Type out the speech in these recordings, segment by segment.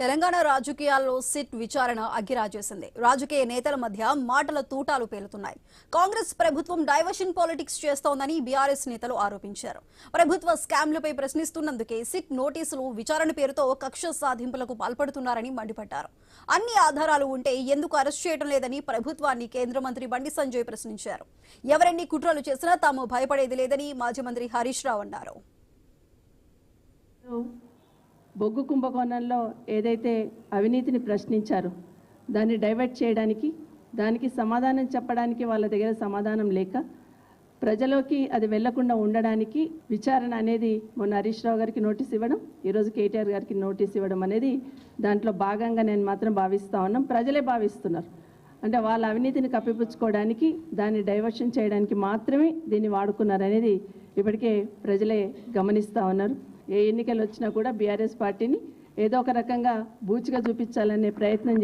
తెలంగాణ రాజకీయాల్లో సిట్ విచారణ అగ్గిరాజేసింది. రాజకీయ నేతల మధ్య మాటల తూటాలు పేలుతున్నాయి. కాంగ్రెస్ ప్రభుత్వం డైవర్షన్ పాలిటిక్స్ చేస్తోందని బీఆర్ఎస్ నేతలు ఆరోపించారు. ప్రభుత్వ స్కామ్లపై ప్రశ్నిస్తున్నందుకే సిట్ నోటీసులు విచారణ పేరుతో కక్ష సాధింపులకు పాల్పడుతున్నారని మండిపడ్డారు. అన్ని ఆధారాలు ఉంటే ఎందుకు అరెస్ట్ చేయడం లేదని ప్రభుత్వాన్ని కేంద్ర మంత్రి బండి సంజయ్ ప్రశ్నించారు. ఎవరెన్ని కుట్రలు చేసినా తాము భయపడేది లేదని మాజీ మంత్రి హరీష్ రావు అన్నారు. బొగ్గు కుంభకోణంలో ఏదైతే అవినీతిని ప్రశ్నించారో దాన్ని డైవర్ట్ చేయడానికి, దానికి సమాధానం చెప్పడానికి వాళ్ళ దగ్గర సమాధానం లేక ప్రజలోకి అది వెళ్లకుండా ఉండడానికి విచారణ అనేది మొన్న హరీష్ రావు గారికి నోటీస్ ఇవ్వడం, ఈరోజు కేటీఆర్ గారికి నోటీస్ ఇవ్వడం అనేది దాంట్లో భాగంగా నేను మాత్రం భావిస్తూ ఉన్నాం. ప్రజలే భావిస్తున్నారు. అంటే వాళ్ళ అవినీతిని కప్పిపుచ్చుకోవడానికి, దాన్ని డైవర్షన్ చేయడానికి మాత్రమే దీన్ని వాడుకున్నారనేది ఇప్పటికే ప్రజలే గమనిస్తూ ఉన్నారు. ఏ ఎన్నికలు వచ్చినా కూడా బీఆర్ఎస్ పార్టీని ఏదో ఒక రకంగా బూచిగా చూపించాలనే ప్రయత్నం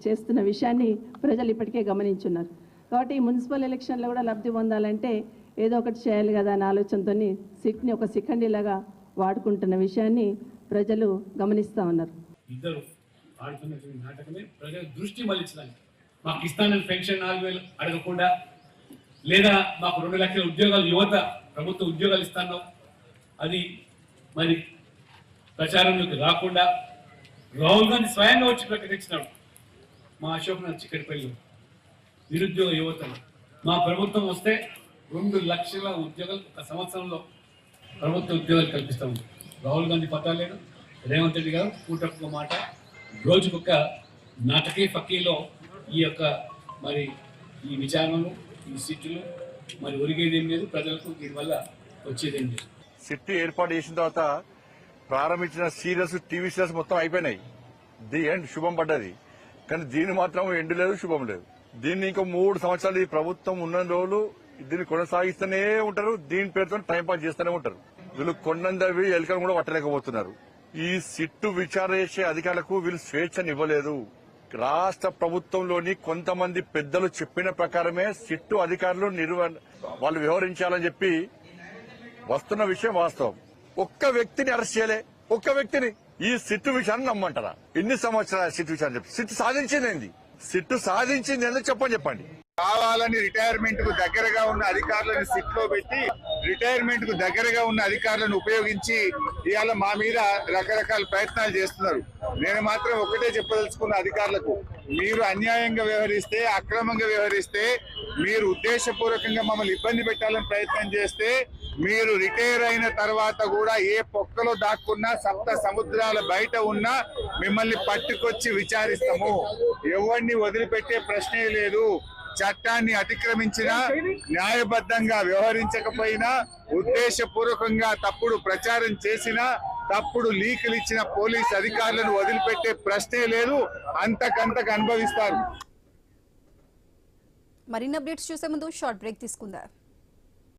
చేస్తున్న విషయాన్ని ప్రజలు ఇప్పటికే గమనించున్నారు. కాబట్టి ఈ మున్సిపల్ ఎలక్షన్లో కూడా లబ్ధి పొందాలంటే ఏదో ఒకటి చేయాలి కదా అనే ఆలోచనతో సిట్ని ఒక శిఖండిలాగా వాడుకుంటున్న విషయాన్ని ప్రజలు గమనిస్తూ ఉన్నారు. ఇద్దరు ఆడుతున్నటువంటి నాటకమే ప్రజల దృష్టి మళ్ళించడానికి. మాకు ఇస్తానని పెన్షన్ 4,000 అడగకుండా, లేదా మాకు 2 లక్షల ఉద్యోగాలు యువత ప్రభుత్వ ఉద్యోగాలు ఇస్తాను అది మరి ప్రచారంలోకి రాకుండా రాహుల్ గాంధీ స్వయంగా వచ్చి ప్రకటించినాడు. మా అశోక్ నగర్ చిక్కడిపల్లి నిరుద్యోగ యువతను మా ప్రభుత్వం వస్తే 2 లక్షల ఉద్యోగాలు ఒక సంవత్సరంలో ప్రభుత్వ ఉద్యోగాలు కల్పిస్తాము. రాహుల్ గాంధీ పట్టాలేడు, రేవంత్ రెడ్డి గారు కూటమిగా మాట రోజుకొక నాటకీ ఫకీలో ఈ యొక్క మరి ఈ విచారణలు, ఈ సీట్లు మరి ఒరిగేదేం లేదు, ప్రజలకు దీనివల్ల వచ్చేదేం లేదు. సిట్ ఏర్పాటు చేసిన తర్వాత ప్రారంభించిన సీరియల్స్, టీవీ సీరియల్స్ మొత్తం అయిపోయినాయి. ది ఎండ్ శుభం పడ్డది. కానీ దీన్ని మాత్రం ఎండ్ లేదు, శుభం లేదు. దీన్ని ఇంకో 3 సంవత్సరాలు ఈ ప్రభుత్వం ఉన్న రోజులు దీన్ని కొనసాగిస్తూనే ఉంటారు. దీని పేరుతో టైంపాస్ చేస్తూనే ఉంటారు. వీళ్ళు కొండందవి ఎలుకలు కూడా పట్టలేకపోతున్నారు. ఈ సిట్టు విచారణ చేసే అధికారులకు వీళ్ళు స్వేచ్ఛనివ్వలేదు. రాష్ట్ర ప్రభుత్వంలోని కొంతమంది పెద్దలు చెప్పిన ప్రకారమే సిట్టు అధికారులు వాళ్ళు వ్యవహరించాలని చెప్పి వస్తున్న విషయం వాస్తవం. ఒక్క వ్యక్తిని అరెస్ట్ చేయలే, ఒక్క వ్యక్తిని. ఈ సిట్టు విషయాన్ని నమ్మంటారా? ఎన్ని సంవత్సరాలు సిట్టు విషయాన్ని చెప్పి సిట్టు సాధించింది సిట్టు సాధించింది ఎందుకు చెప్పండి. కావాలని రిటైర్మెంట్ కు దగ్గరగా ఉన్న అధికారులను సిట్ లో పెట్టి, రిటైర్మెంట్ కు దగ్గరగా ఉన్న అధికారులను ఉపయోగించి ఇవాళ మా మీద రకరకాల ప్రయత్నాలు చేస్తున్నారు. నేను మాత్రం ఒకటే చెప్పదలుచుకున్న అధికారులకు, మీరు అన్యాయంగా వ్యవహరిస్తే, అక్రమంగా వ్యవహరిస్తే, మీరు ఉద్దేశపూర్వకంగా మమ్మల్ని ఇబ్బంది పెట్టాలని ప్రయత్నం చేస్తే, మీరు రిటైర్ అయిన తర్వాత కూడా ఏ పొక్కలో దాక్కున్నా, సప్త సముద్రాల బయట ఉన్నా మిమ్మల్ని పట్టుకొచ్చి విచారిస్తాము. ఎవరిని వదిలిపెట్టే ప్రశ్నే లేదు. చట్టాన్ని అతిక్రమించినా, న్యాయబద్ధంగా వ్యవహరించకపోయినా, ఉద్దేశపూర్వకంగా తప్పుడు ప్రచారం చేసినా, తప్పుడు లీకులు ఇచ్చిన పోలీస్ అధికారులను వదిలిపెట్టే ప్రశ్నే లేదు. అంతకంతకు అనుభవిస్తారు. మరిన్ని అప్డేట్స్ చూసే ముందు షార్ట్ బ్రేక్ తీసుకుందాం.